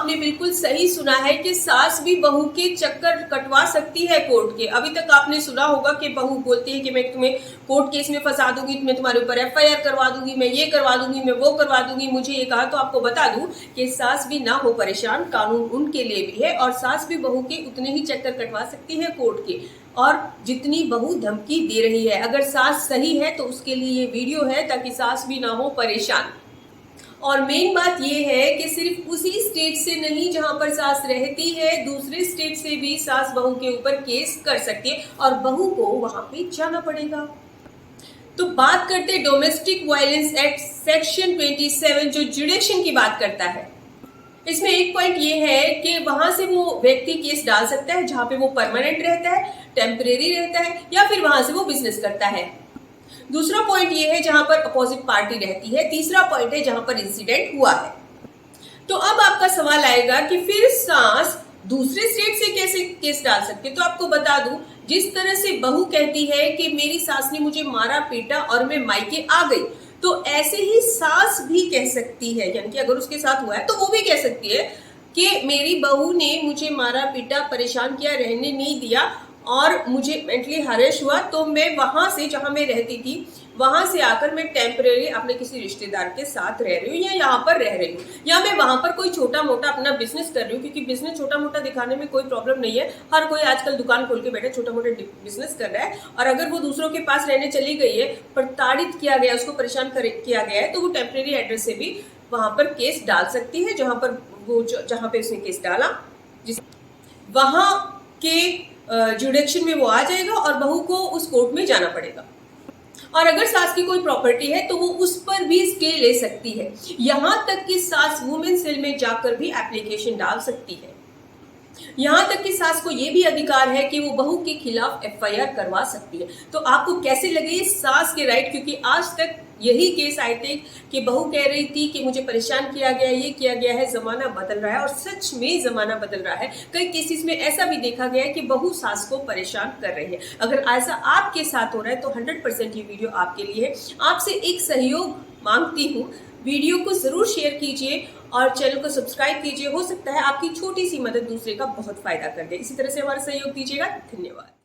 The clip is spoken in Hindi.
आपने बिल्कुल सही सुना है कि सास भी बहू के चक्कर कटवा सकती है कोर्ट के। अभी तक आपने सुना होगा कि बहू बोलती है कि मैं तुम्हें कोर्ट केस में फंसा दूंगी, मैं तुम्हारे ऊपर एफआईआर करवा दूंगी, मैं ये करवा दूंगी, मैं वो करवा दूंगी, मुझे ये कहा। तो आपको बता दूं कि सास भी ना हो परेशान, कानून उनके लिए भी है और सास भी बहू के उतने ही चक्कर कटवा सकती है कोर्ट के। और जितनी बहू धमकी दे रही है, अगर सास सही है तो उसके लिए ये वीडियो है, ताकि सास भी ना हो परेशान। और मेन बात ये है कि सिर्फ उसी स्टेट से नहीं जहां पर सास रहती है, दूसरे स्टेट से भी सास बहू के ऊपर केस कर सकती है और बहू को वहां पे जाना पड़ेगा। तो बात करते हैं डोमेस्टिक वायलेंस एक्ट सेक्शन 27 जो जुडिक्शन की बात करता है। इसमें एक पॉइंट ये है कि वहां से वो व्यक्ति केस डाल सकता है जहां पे वो परमानेंट रहता है, टेम्परेरी रहता है, या फिर वहां से वो बिजनेस करता है। दूसरा पॉइंट ये है जहां पर अपोजिट पार्टी रहती है। तीसरा पॉइंट है जहां पर इंसिडेंट हुआ है। तो अब आपका सवाल आएगा कि फिर सास दूसरे स्टेट से कैसे केस डाल सकती है। तो आपको बता दूं, जिस तरह से बहू कहती है कि मेरी सास ने मुझे मारा पीटा और मैं मायके आ गई, तो ऐसे ही सास भी कह सकती है, यानी कि अगर उसके साथ हुआ है तो वो भी कह सकती है कि मेरी बहू ने मुझे मारा पीटा, परेशान किया, रहने नहीं दिया और मुझे मेंटली हरेश हुआ, तो मैं वहां से, जहां मैं रहती थी, वहां से आकर मैं टेम्परेरी अपने किसी रिश्तेदार के साथ रह रही हूँ या यहाँ पर रह रही हूँ, या मैं वहां पर कोई छोटा मोटा अपना बिजनेस कर रही हूँ। क्योंकि बिजनेस छोटा मोटा दिखाने में कोई प्रॉब्लम नहीं है, हर कोई आजकल दुकान खोल के बैठे छोटा मोटा बिजनेस कर रहा है। और अगर वो दूसरों के पास रहने चली गई है, प्रताड़ित किया गया, उसको परेशान किया गया है, तो वो टेम्परेरी एड्रेस से भी वहां पर केस डाल सकती है, जहां पर वो जहां पे उसने केस डाला, वहां के जुडिक्शन में वो आ जाएगा और बहू को उस कोर्ट में जाना पड़ेगा। और अगर सास की कोई प्रॉपर्टी है तो वो उस पर भी स्टे ले सकती है, यहां तक कि सास वुमेन सेल में जाकर भी एप्लीकेशन डाल सकती है। यहां तक कि सास को यह भी अधिकार है कि वो बहू के खिलाफ एफआईआर करवा सकती है। तो आपको कैसे लगे ये सास के राइट? क्योंकि आज तक यही केस आए थे कि बहू कह रही थी कि मुझे परेशान किया गया, ये किया गया है। जमाना बदल रहा है और सच में जमाना बदल रहा है। कई केसेस में ऐसा भी देखा गया है कि बहू सास को परेशान कर रही है। अगर ऐसा आपके साथ हो रहा है तो 100% ये वीडियो आपके लिए है। आपसे एक सहयोग मांगती हूँ, वीडियो को जरूर शेयर कीजिए और चैनल को सब्सक्राइब कीजिए। हो सकता है आपकी छोटी सी मदद दूसरे का बहुत फायदा कर दे। इसी तरह से हमारा सहयोग दीजिएगा। धन्यवाद।